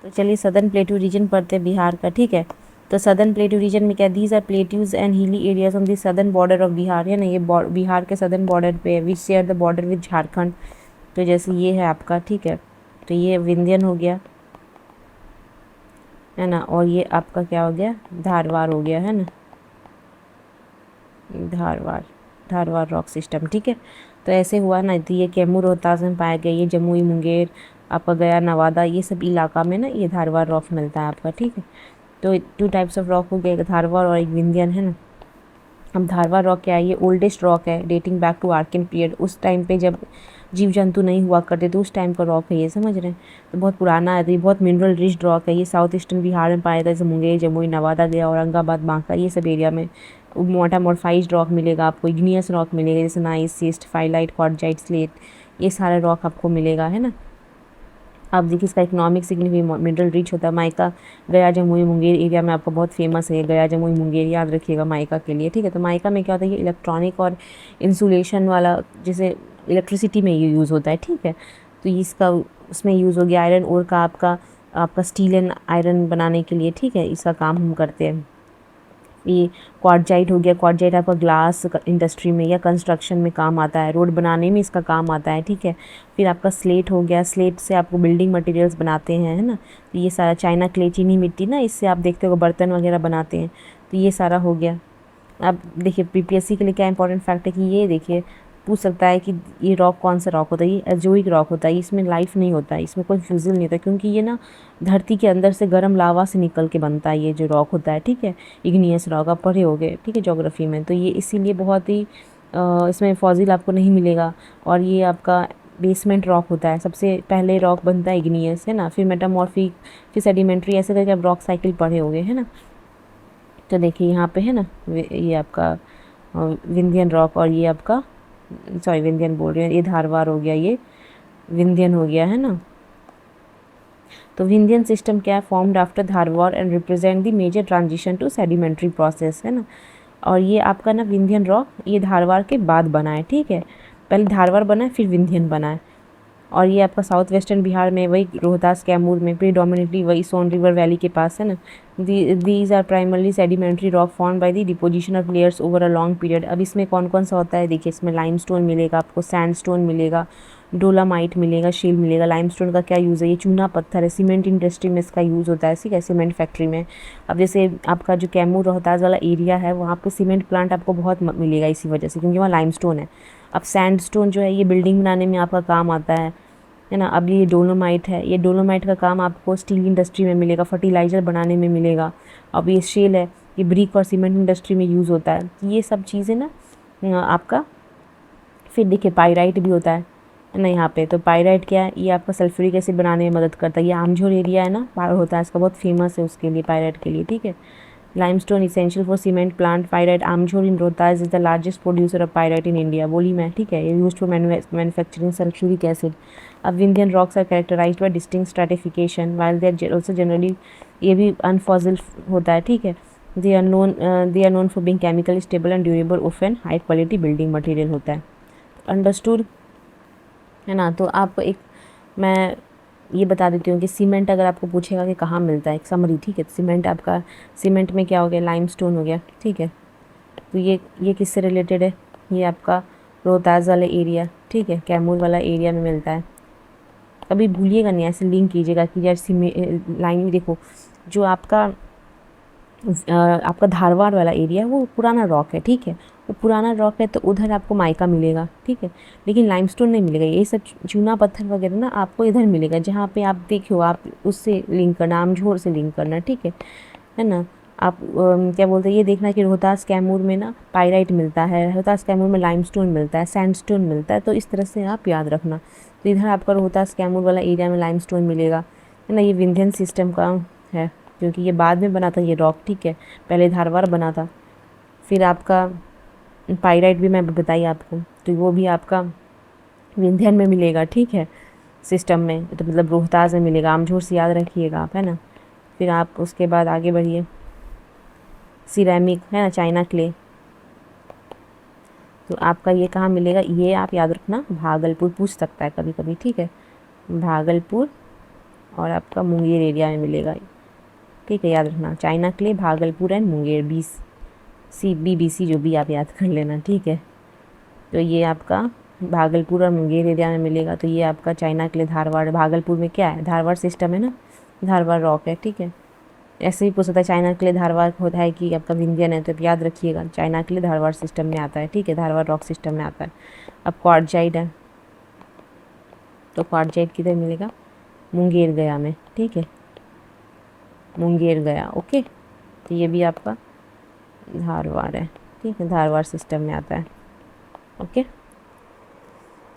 तो चलिए southern प्लेटू reason पढ़ते हैं बिहार का, ठीक है। तो सदर्न प्लेटू रीजन में क्या, these are plateaus and hilly areas on the southern border of Bihar, है ना, ये बिहार के सदर्न बॉर्डर पे which share the border with Jharkhand. तो जैसे ये है आपका, ठीक है, तो ये विंध्यन हो गया, है ना, और ये आपका क्या हो गया, धारवाड़ हो गया, है ना, धारवाड़, धारवाड़ रॉक सिस्टम, ठीक है। तो ऐसे हुआ ना, तो ये कैमूर रोहतास में पाया गया, ये जमुई मुंगेर आपका गया नवादा, ये सब इलाका में ना ये धारवाड़ रॉक मिलता है आपका, ठीक है। तो 2 टाइप्स ऑफ रॉक हो गए, एक धारवाड़ और एक विंध्यन, है ना। अब धारवाड़ रॉक क्या है, ये ओल्डेस्ट रॉक है डेटिंग बैक टू आर्किन पीरियड, उस टाइम पे जब जीव जंतु नहीं हुआ करते तो उस टाइम का रॉक है ये, समझ रहे हैं। तो बहुत पुराना है, तो ये बहुत मिनरल रिच रॉक है, ये साउथ ईस्टर्न बिहार में पाया जाता है, जैसे मुंगेर जमुई नवादा गया औरंगाबाद बांका ये सब एरिया में मोटामोर्फाइज्ड रॉक मिलेगा आपको, इग्नियस रॉक मिलेगा, जैसे nice cyst phyllite quartzite slate, ये सारे रॉक आपको मिलेगा, है ना। आप देखिए इसका इकोनॉमिक सिग्निफिकेंस मिनरल रिच होता है। माइका गया जमुई मुंगेर एरिया में आपका बहुत फेमस है, गया जमुई मुंगेर याद रखिएगा माइका के लिए, ठीक है। तो माइका में क्या होता है, ये इलेक्ट्रॉनिक और इंसुलेशन वाला, जैसे इलेक्ट्रिसिटी में ये यूज़ होता है, ठीक है। तो इसका उसमें यूज़ हो गया, आयरन ओर का आपका आपका स्टील एंड आयरन बनाने के लिए, ठीक है, इसका काम हम करते हैं। ये क्वार्टजाइट हो गया, क्वार्टजाइट आपका ग्लास इंडस्ट्री में या कंस्ट्रक्शन में काम आता है, रोड बनाने में इसका काम आता है, ठीक है। फिर आपका स्लेट हो गया, स्लेट से आपको बिल्डिंग मटेरियल्स बनाते हैं, है ना। तो ये सारा चाइना क्ले चीनी मिट्टी ना, इससे आप देखते हो बर्तन वगैरह बनाते हैं, तो ये सारा हो गया। अब देखिए पीपीएससी के लिए क्या इंपॉर्टेंट फैक्ट है कि ये देखिए पूछ सकता है कि ये रॉक कौन सा रॉक होता है, ये एजोइक रॉक होता है, इसमें लाइफ नहीं होता है, इसमें कोई फ्यूजल नहीं होता, क्योंकि ये ना धरती के अंदर से गर्म लावा से निकल के बनता है ये जो रॉक होता है, ठीक है। इग्नियस रॉक आप पढ़े होगे, ठीक है, ज्योग्राफी में। तो ये इसीलिए बहुत ही इसमें फॉसिल आपको नहीं मिलेगा, और ये आपका बेसमेंट रॉक होता है, सबसे पहले रॉक बनता है इग्नियस, है ना, फिर मेटामॉर्फिक, फिर सेडिमेंट्री, ऐसे करके आप रॉक साइकिल पढ़े होगे, है ना। तो देखिए यहाँ पे है ना, ये आपका विंध्यन रॉक, और ये आपका सॉरी विंध्यन बोल रही हूँ, ये धारवाड़ हो गया, ये विंध्यन हो गया, है ना। तो विंध्यन सिस्टम क्या है, formed after Dharwar and represent the major transition to sedimentary process, है ना। और ये आपका ना विंध्यन रॉक ये धारवाड़ के बाद बना है, ठीक है, पहले धारवाड़ बना है फिर विंध्यन बना है। और ये आपका साउथ वेस्टर्न बिहार में, वही रोहतास कैमूर में प्रीडोमिनेटली वही सोन रिवर वैली के पास, है ना। These are primarily sedimentary rock form by the deposition of layers over a long period. अब इसमें कौन कौन सा होता है, देखिए इसमें लाइमस्टोन मिलेगा आपको, सैंडस्टोन मिलेगा, डोलामाइट मिलेगा, शील मिलेगा। लाइमस्टोन का क्या यूज़ है, ये चूना पत्थर है, सीमेंट इंडस्ट्री में इसका यूज़ होता है, ठीक है, सीमेंट फैक्ट्री में। अब जैसे आपका जो कैमूर रोहतास वाला एरिया है वहाँ पे सीमेंट प्लांट आपको बहुत मिलेगा इसी वजह से, क्योंकि वहाँ लाइमस्टोन है। अब सैंडस्टोन जो है ये बिल्डिंग बनाने में आपका काम आता है ना। अब ये डोलोमाइट है, ये डोलोमाइट का काम आपको स्टील इंडस्ट्री में मिलेगा, फर्टिलाइज़र बनाने में मिलेगा। अब ये शेल है, ये ब्रिक और सीमेंट इंडस्ट्री में यूज़ होता है। तो ये सब चीज़ें ना आपका, फिर देखिए पाइराइट भी होता है ना यहाँ पे। तो पाइराइट क्या है, ये आपका सल्फ्यूरिक एसिड बनाने में मदद करता है। ये आमझोर एरिया है ना, पार होता है इसका, बहुत फेमस है उसके लिए, पाइराइट के लिए, ठीक है। Limestone essential for cement plant, pyrite Amjhore in Rohtas is the largest producer of pyrite in India, बोली मैं, ठीक है। ये use for manufacturing sulphuric acid. अब Vindhyan rocks are characterised by distinct stratification while they are also generally, ये भी unfossil होता है, ठीक है। They are known for being chemically stable and durable of an high quality building material होता है। Understood, है ना। तो आप एक, मैं ये बता देती हूँ कि सीमेंट अगर आपको पूछेगा कि कहाँ मिलता है, एक समरी, ठीक है। तो सीमेंट आपका, सीमेंट में क्या हो गया, लाइमस्टोन हो गया, ठीक है। तो ये किससे रिलेटेड है, ये आपका रोहतास वाला एरिया, ठीक है, कैमूर वाला एरिया में मिलता है। कभी भूलिएगा नहीं, ऐसे लिंक कीजिएगा कि यार लाइन में देखो, जो आपका धारवाड़ वाला एरिया है वो पुराना रॉक है, ठीक है, वो पुराना रॉक है, तो उधर आपको माइका मिलेगा, ठीक है, लेकिन लाइमस्टोन नहीं मिलेगा। ये सब चूना पत्थर वगैरह ना आपको इधर मिलेगा, जहाँ पे आप देखो, आप उससे लिंक करना, आमझोर से लिंक करना, ठीक है ना। आप क्या बोलते हैं, ये देखना कि रोहतास कैमूर में ना पाइराइट मिलता है, रोहतास कैमूर में लाइमस्टोन मिलता है, सैंडस्टोन मिलता है, तो इस तरह से आप याद रखना। तो इधर आपका रोहतास कैमूर वाला एरिया में लाइमस्टोन मिलेगा, है ना। ये विंध्यन सिस्टम का है, क्योंकि ये बाद में बना था ये रॉक, ठीक है, पहले धारवाड़ बना था। फिर आपका पाइराइट भी मैं बताई आपको, तो वो भी आपका विंध्यन में मिलेगा, ठीक है, सिस्टम में, तो मतलब रोहतास में मिलेगा, आमझोर से याद रखिएगा आप, है ना। फिर आप उसके बाद आगे बढ़िए, सिरेमिक है ना, चाइना क्ले, तो आपका ये कहाँ मिलेगा, ये आप याद रखना, भागलपुर पूछ सकता है कभी कभी, ठीक है, भागलपुर और आपका मुंगेर एरिया में मिलेगा। ठीक है, याद रखना, China clay, Bhagalpur and Munger, BBC जो भी आप याद कर लेना। ठीक है, तो ये आपका भागलपुर और मुंगेर एरिया में मिलेगा। तो ये आपका चाइना क्ले धारवाड़, भागलपुर में क्या है, धारवाड़ सिस्टम है ना, धारवाड़ रॉक है। ठीक है, ऐसे भी पूछ सकता है चाइना के लिए धारवाड़ होता है कि आपका विंध्यन है, तो आप याद रखिएगा चाइना के लिए धारवाड़ सिस्टम में आता है। ठीक है, धारवाड़ रॉक सिस्टम में आता है। अब क्वार्टजाइट है, तो क्वार्टजाइट किधर मिलेगा, मुंगेर गया में। ठीक है, मुंगेर गया। ओके, तो ये भी आपका धारवाड़ है। ठीक है, धारवाड़ सिस्टम में आता है। ओके,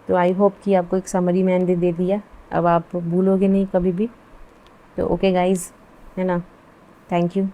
तो आई होप कि आपको एक समरी मैंने दे दिया, अब आप भूलोगे नहीं कभी भी। तो ओके गाइज, है ना, थैंक यू।